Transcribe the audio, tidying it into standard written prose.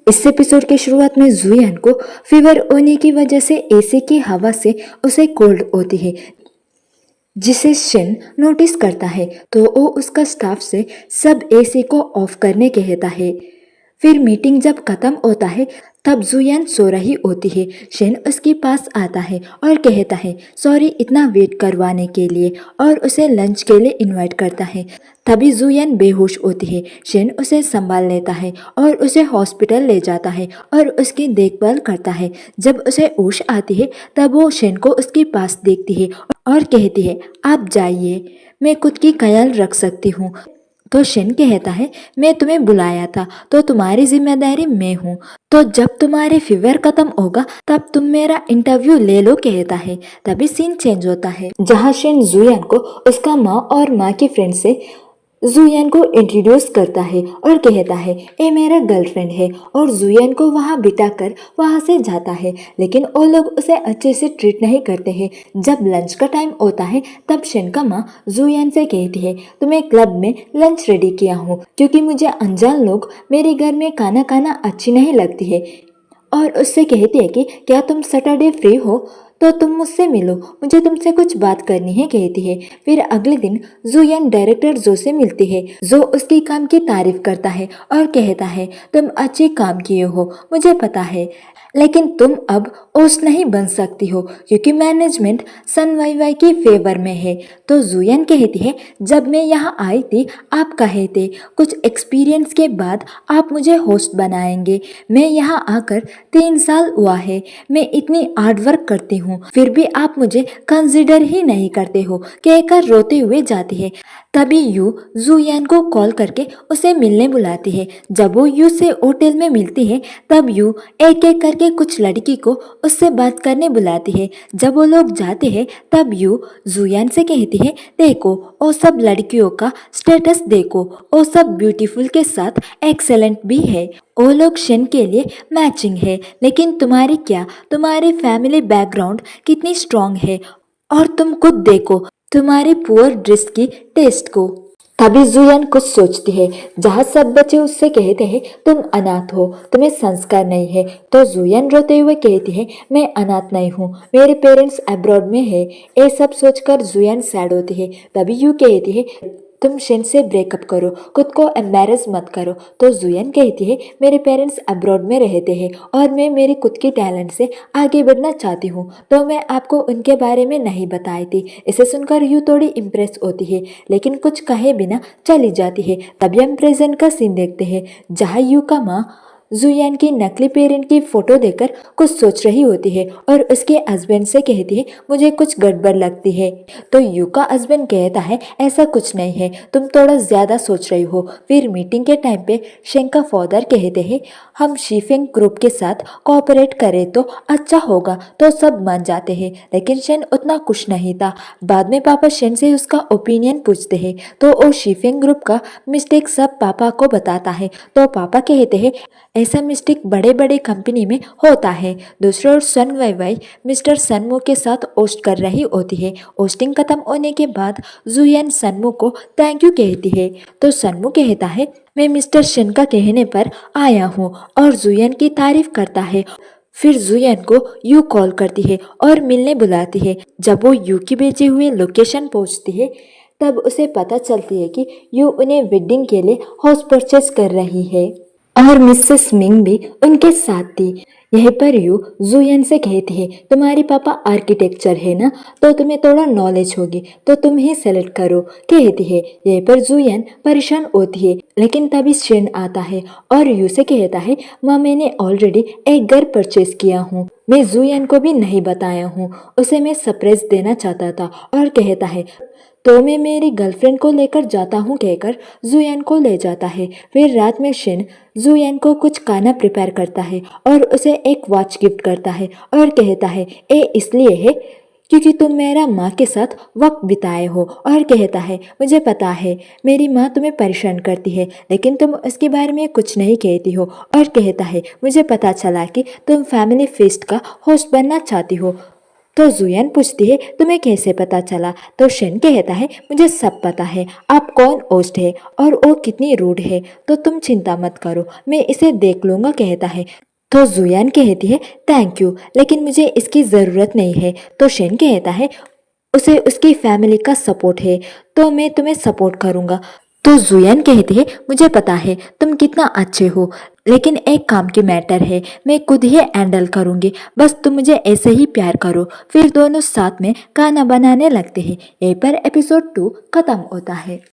इस एपिसोड की शुरुआत में जुयान को फीवर होने की वजह से एसी की हवा से उसे कोल्ड होती है, जिसे शिन नोटिस करता है तो वो उसका स्टाफ से सब एसी को ऑफ करने कहता है। फिर मीटिंग जब खत्म होता है तब जुयान सो रही होती है। शिन उसके पास आता है और कहता है सॉरी इतना वेट करवाने के लिए और उसे लंच के लिए इनवाइट करता है। तभी जुयान बेहोश होती है। शिन उसे संभाल लेता है और उसे हॉस्पिटल ले जाता है और उसकी देखभाल करता है। जब उसे होश आती है तब वो शिन को उसके पास देखती है और कहती है आप जाइए, मैं खुद की ख्याल रख सकती हूँ। तो शिन कहता है मैं तुम्हें बुलाया था तो तुम्हारी जिम्मेदारी मैं हूँ, तो जब तुम्हारे फीवर खत्म होगा तब तुम मेरा इंटरव्यू ले लो कहता है। तभी सीन चेंज होता है जहाँ शिन जुयान को उसका माँ और माँ की फ्रेंड से जुयान को इंट्रोड्यूस करता है और कहता है ये मेरा गर्लफ्रेंड है और जुयान को वहाँ बिठाकर वहाँ से जाता है। लेकिन वो लोग उसे अच्छे से ट्रीट नहीं करते हैं। जब लंच का टाइम होता है तब शिन का माँ जुयान से कहती है तुम्हें क्लब में लंच रेडी किया हूँ क्योंकि मुझे अनजान लोग मेरे घर में खाना खाना अच्छी नहीं लगती है, और उससे कहती है कि क्या तुम सैटरडे फ्री हो तो तुम मुझसे मिलो, मुझे तुमसे कुछ बात करनी है कहती है। फिर अगले दिन जुयान डायरेक्टर जो से मिलती है। जो उसके काम की तारीफ करता है और कहता है तुम अच्छे काम किए हो मुझे पता है, लेकिन तुम अब होस्ट नहीं बन सकती हो क्योंकि मैनेजमेंट सन वाई वाई की फेवर में है। तो जुयान कहती है जब मैं यहाँ आई थी आप कहे थे कुछ एक्सपीरियंस के बाद आप मुझे होस्ट बनाएंगे। मैं यहाँ आकर 3 साल हुआ है, मैं इतनी हार्ड वर्क करती हूँ फिर भी आप मुझे कंसिडर ही नहीं करते हो कहकर रोते हुए जाती है। तभी यू जुयान को कॉल करके उसे मिलने बुलाती है। जब वो यू से होटल में मिलती है तब यू एक एक करके कुछ लड़की को उससे बात करने बुलाती है। जब वो लोग जाते हैं तब यू जुयान से कहती है देखो वो सब लड़कियों का स्टेटस देखो, वो सब ब्यूटीफुल के साथ एक्सेलेंट भी है, वो लोग शिन के लिए मैचिंग है, लेकिन तुम्हारी क्या, तुम्हारी फैमिली बैकग्राउंड कितनी स्ट्रांग है और तुम खुद देखो तुम्हारी पुअर ड्रेस की टेस्ट को। तभी जुयान कुछ सोचती है जहाँ सब बच्चे उससे कहते हैं तुम अनाथ हो, तुम्हें संस्कार नहीं है। तो जुयान रोते हुए कहती है मैं अनाथ नहीं हूँ, मेरे पेरेंट्स अब्रॉड में है। ये सब सोचकर जुयान सैड होती है। तभी यू कहती है तुम शिन से ब्रेकअप करो, खुद को एम्बैरस मत करो। तो जुयान कहती है मेरे पेरेंट्स अब्रॉड में रहते हैं और मैं मेरी खुद की टैलेंट से आगे बढ़ना चाहती हूँ, तो मैं आपको उनके बारे में नहीं बताई थी। इसे सुनकर यू थोड़ी इम्प्रेस होती है लेकिन कुछ कहे बिना चली जाती है। तभी हम प्रेजेंट का सीन देखते हैं जहाँ यू का माँ जुयान की नकली पेरेंट की फोटो देखकर कुछ सोच रही होती है और उसके हस्बैंड से कहती है मुझे कुछ गड़बड़ लगती है। तो यू का हस्बैंड कहता है ऐसा कुछ नहीं है, तुम थोड़ा ज्यादा सोच रही हो। फिर मीटिंग के टाइम पे शेन का फादर कहते हैं हम शीफिंग ग्रुप के साथ कोऑपरेट करें तो अच्छा होगा, तो सब मान जाते हैं। लेकिन शेन उतना खुश नहीं था। बाद में पापा शेन से उसका ओपिनियन पूछते हैं तो वो शीफिंग ग्रुप का मिस्टेक सब पापा को बताता है। तो पापा कहते हैं ऐसा मिस्टेक बड़े बड़े कंपनी में होता है। दूसरी ओर सन वाई वाई मिस्टर सनमू के साथ होस्ट कर रही होती है। होस्टिंग खत्म होने के बाद जुयान सनमू को थैंक यू कहती है। तो सनमू कहता है मैं मिस्टर शिन का कहने पर आया हूँ और जुयान की तारीफ करता है। फिर जुयान को यू कॉल करती है और मिलने बुलाती है। जब वो यू की भेजे हुए लोकेशन पहुँचती है तब उसे पता चलती है कि यू उन्हें वेडिंग के लिए हाउस परचेस कर रही है और मिसेस मिंग भी उनके साथ थी। यहीं पर यू जुयान से कहती है तुम्हारे पापा आर्किटेक्चर है ना, तो तुम्हें थोड़ा नॉलेज होगी तो तुम ही सेलेक्ट करो कहती है। यहीं पर जुयान परेशान होती है लेकिन तभी शेन आता है और यू से कहता है माँ मैंने ऑलरेडी एक घर परचेज किया हूँ, मैं जुयान को भी नहीं बताया हूँ, उसे मैं सरप्राइज देना चाहता था। और कहता है तो मैं मेरी गर्लफ्रेंड को लेकर जाता हूँ कहकर जुयान को ले जाता है। फिर रात में शिन जुयान को कुछ खाना प्रिपेयर करता है और उसे एक वॉच गिफ्ट करता है और कहता है ये इसलिए है क्योंकि तुम मेरा माँ के साथ वक्त बिताए हो। और कहता है मुझे पता है मेरी माँ तुम्हें परेशान करती है लेकिन तुम उसके बारे में कुछ नहीं कहती हो। और कहता है मुझे पता चला कि तुम फैमिली फेस्ट का होस्ट बनना चाहती हो। तो जुयान पूछती है तुम्हें कैसे पता चला। तो शन कहता है मुझे सब पता है, आप कौन ओस्ट है और वो कितनी रूड है। तो तुम चिंता मत करो, मैं इसे देख लूंगा कहता है। तो जुयान कहती है थैंक यू, लेकिन मुझे इसकी ज़रूरत नहीं है। तो शन कहता है उसे उसकी फैमिली का सपोर्ट है, तो मैं तुम्हें सपोर्ट करूंगा। तो जुयान कहती है मुझे पता है तुम कितना अच्छे हो, लेकिन एक काम की मैटर है, मैं खुद ही हैंडल करूंगी, बस तुम मुझे ऐसे ही प्यार करो। फिर दोनों साथ में खाना बनाने लगते हैं। यहीं पर एपिसोड 2 खत्म होता है।